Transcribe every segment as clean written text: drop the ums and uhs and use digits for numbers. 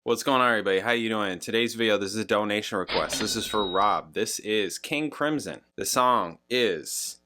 What's going on, everybody? How you doing? In today's video, this is a donation request. This is for Rob. This is King Crimson. The song is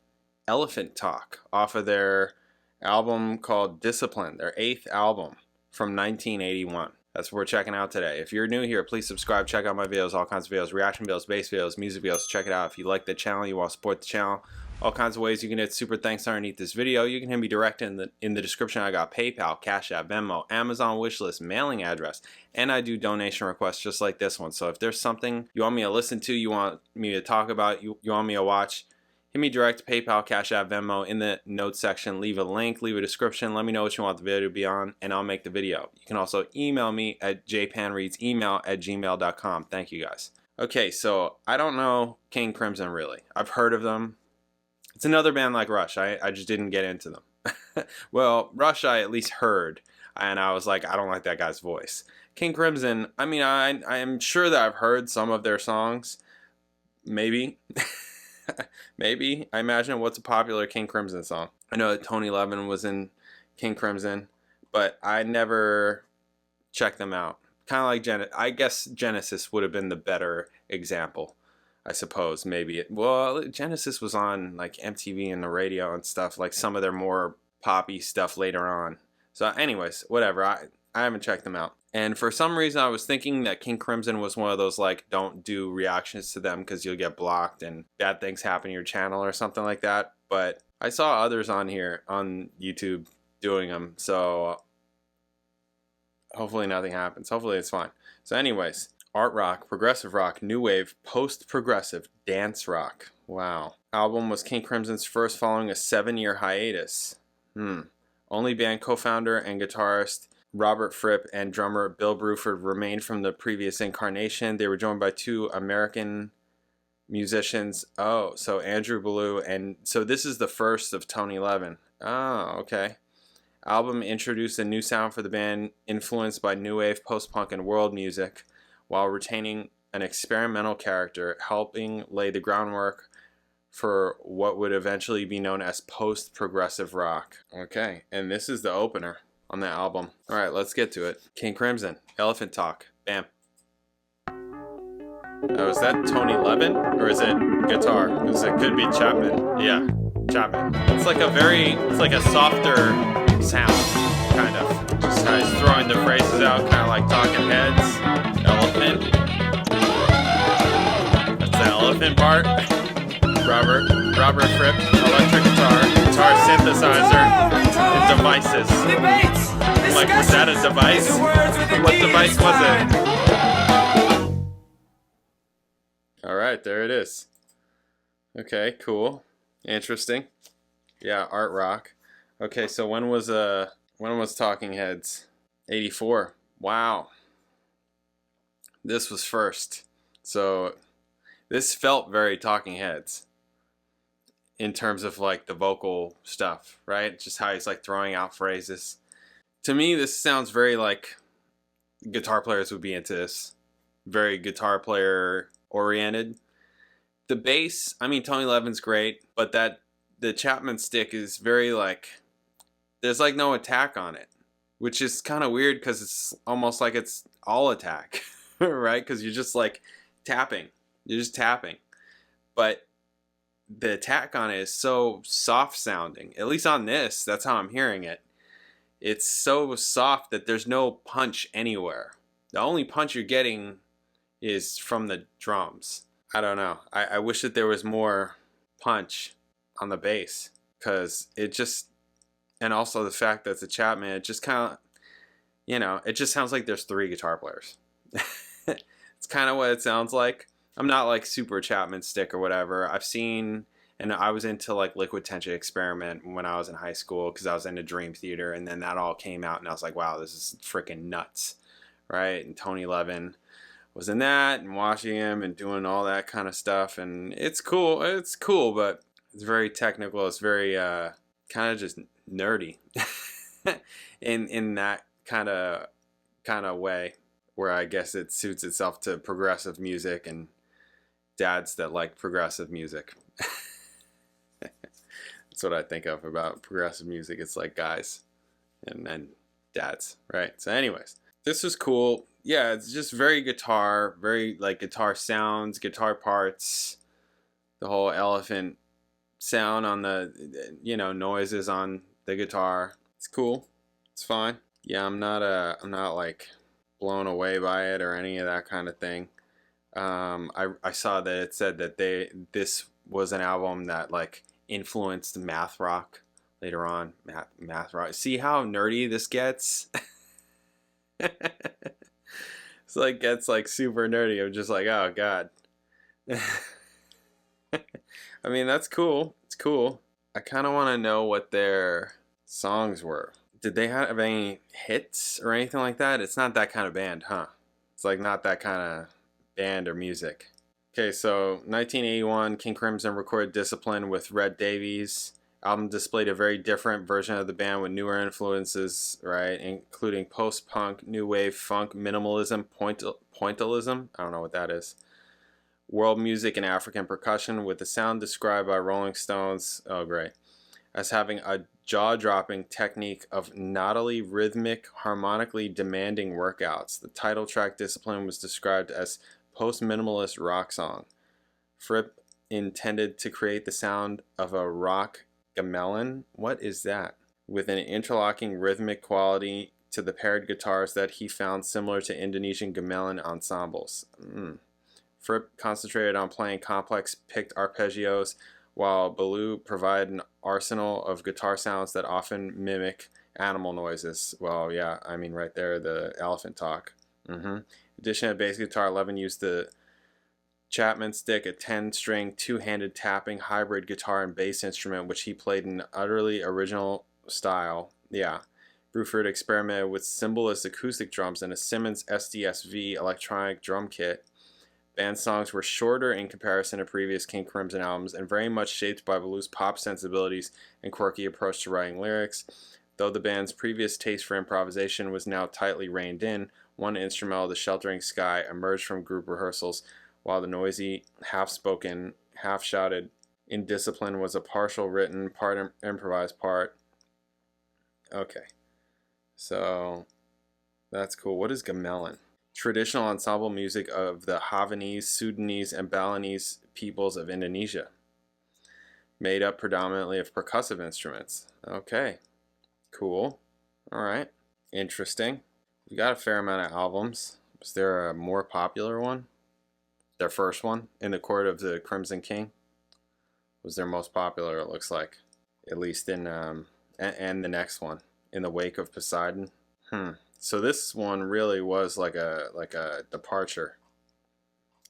Elephant Talk off of their album called Discipline, their 8th album from 1981. That's what we're checking out today. If you're new here, please subscribe. Check out my videos, all kinds of videos, reaction videos, bass videos, music videos. Check it out. If you like the channel, you want to support the channel, all kinds of ways you can hit super thanks underneath this video. You can hit me direct in the description. I got PayPal, Cash App, Venmo, Amazon wishlist, mailing address, and I do donation requests just like this one. So if there's something you want me to listen to, you want me to talk about, you want me to watch, hit me direct, PayPal, Cash App, Venmo in the notes section. Leave a link, leave a description. Let me know what you want the video to be on, and I'll make the video. You can also email me at jpanreadsemail@gmail.com. Thank you guys. Okay, so I don't know King Crimson really. I've heard of them. It's another band like Rush. I just didn't get into them. Well, Rush I at least heard, and I was like, I don't like that guy's voice. King Crimson, I mean, I am sure that I've heard some of their songs. Maybe. Maybe. I imagine what's a popular King Crimson song. I know that Tony Levin was in King Crimson, but I never checked them out. Kind of like I guess Genesis would have been the better example. I suppose maybe well, Genesis was on like MTV and the radio and stuff, like some of their more poppy stuff later on. So anyways, whatever, I haven't checked them out. And for some reason I was thinking that King Crimson was one of those like don't do reactions to them because you'll get blocked and bad things happen to your channel or something like that. But I saw others on here on YouTube doing them, so hopefully nothing happens. Hopefully it's fine. So anyways, art rock, progressive rock, new wave, post-progressive, dance rock. Wow. Album was King Crimson's first following a 7-year hiatus. Only band co-founder and guitarist Robert Fripp and drummer Bill Bruford remained from the previous incarnation. They were joined by 2 American musicians. Oh, so Andrew Ballou, and so this is the first of Tony Levin. Oh, okay. Album introduced a new sound for the band, influenced by new wave, post-punk, and world music, while retaining an experimental character, helping lay the groundwork for what would eventually be known as post-progressive rock. Okay, and this is the opener on the album. Alright, let's get to it. King Crimson, Elephant Talk, bam. Oh, is that Tony Levin? Or is it guitar? Because it could be Chapman. Yeah, Chapman. It's like a softer sound, kind of. Just how he's throwing the phrases out, kind of like Talking Heads. Elephant. That's the elephant part. Robert Fripp, electric guitar synthesizer, and devices. Like, was that a device? What device was it? Alright, there it is. Okay, cool. Interesting. Yeah, art rock. Okay, so when was Talking Heads? 84. Wow. This was first. So this felt very Talking Heads in terms of like the vocal stuff, right? Just how he's like throwing out phrases. To me, this sounds very like guitar players would be into this. Very guitar player oriented. The bass, I mean, Tony Levin's great, but the Chapman stick is very like, there's like no attack on it, which is kind of weird because it's almost like it's all attack. Right? Because you're just like tapping. You're just tapping. But the attack on it is so soft sounding. At least on this, that's how I'm hearing it. It's so soft that there's no punch anywhere. The only punch you're getting is from the drums. I don't know. I wish that there was more punch on the bass. Because it just, and also the fact that it's a Chapman, it just kind of, you know, it just sounds like there's 3 guitar players. It's kind of what it sounds like. I'm not like super Chapman stick or whatever. I've seen, and I was into like Liquid Tension Experiment when I was in high school because I was into Dream Theater, and then that all came out and I was like, wow, this is freaking nuts, right? And Tony Levin was in that and watching him and doing all that kind of stuff, and it's cool, but it's very technical. It's very kind of just nerdy in that kind of way, where I guess it suits itself to progressive music and dads that like progressive music. That's what I think of about progressive music. It's like guys and then dads, right? So anyways, this was cool. yeah, it's just very guitar, very like guitar sounds, guitar parts, the whole elephant sound on the, you know, noises on the guitar. It's cool. It's fine. Yeah, I'm not like blown away by it or any of that kind of thing. I saw that it said that this was an album that like influenced math rock later on. Math rock. See how nerdy this gets? It's like gets like super nerdy. I'm just like, oh god. I mean, that's cool. It's cool. I kind of want to know what their songs were. Did they have any hits or anything like that? It's not that kind of band, huh? It's like not that kind of band or music. Okay, so 1981, King Crimson recorded Discipline with Red Davies. Album displayed a very different version of the band with newer influences, right? Including post-punk, new wave, funk, minimalism, pointillism. I don't know what that is. World music and African percussion, with the sound described by Rolling Stones, oh great, as having a jaw-dropping technique of naughtily rhythmic, harmonically demanding workouts. The title track Discipline was described as post-minimalist rock song. Fripp intended to create the sound of a rock gamelan. What is that? With an interlocking rhythmic quality to the paired guitars that he found similar to Indonesian gamelan ensembles. Fripp concentrated on playing complex picked arpeggios, while Ballou provided an arsenal of guitar sounds that often mimic animal noises. Well, yeah, I mean right there, the elephant talk. In addition to bass guitar, Levin used the Chapman stick, a 10-string, two-handed tapping hybrid guitar and bass instrument, which he played in an utterly original style. Yeah. Bruford experimented with cymbalist acoustic drums and a Simmons SDSV electronic drum kit. Band songs were shorter in comparison to previous King Crimson albums and very much shaped by Ballou's pop sensibilities and quirky approach to writing lyrics. Though the band's previous taste for improvisation was now tightly reined in, one instrumental, The Sheltering Sky, emerged from group rehearsals, while the noisy, half-spoken, half-shouted in Discipline was a partial written, part improvised part. Okay. So, that's cool. What is gamelan? Traditional ensemble music of the Havanese, Sudanese, and Balinese peoples of Indonesia. Made up predominantly of percussive instruments. Okay. Cool. Alright. Interesting. We got a fair amount of albums. Was there a more popular one? Their first one, In the Court of the Crimson King, was their most popular, it looks like. At least in, and the next one, In the Wake of Poseidon. So this one really was like a departure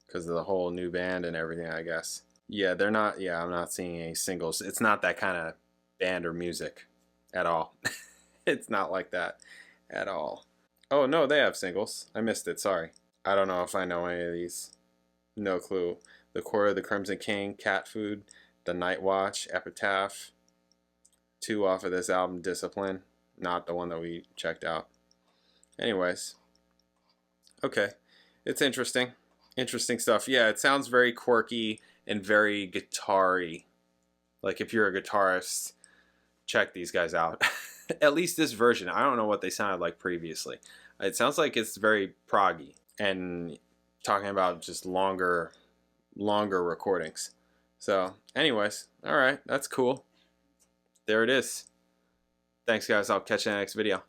because of the whole new band and everything, I guess. Yeah, they're not. Yeah, I'm not seeing any singles. It's not that kind of band or music at all. It's not like that at all. Oh no, they have singles. I missed it. Sorry. I don't know if I know any of these. No clue. The Court of the Crimson King, Cat Food, The Night Watch, Epitaph. 2 off of this album, Discipline. Not the one that we checked out. Anyways, okay, it's interesting. Interesting stuff. Yeah, it sounds very quirky and very guitar-y. Like if you're a guitarist, check these guys out. At least this version. I don't know what they sounded like previously. It sounds like it's very proggy and talking about just longer recordings. So, anyways, all right, that's cool. There it is. Thanks, guys. I'll catch you in the next video.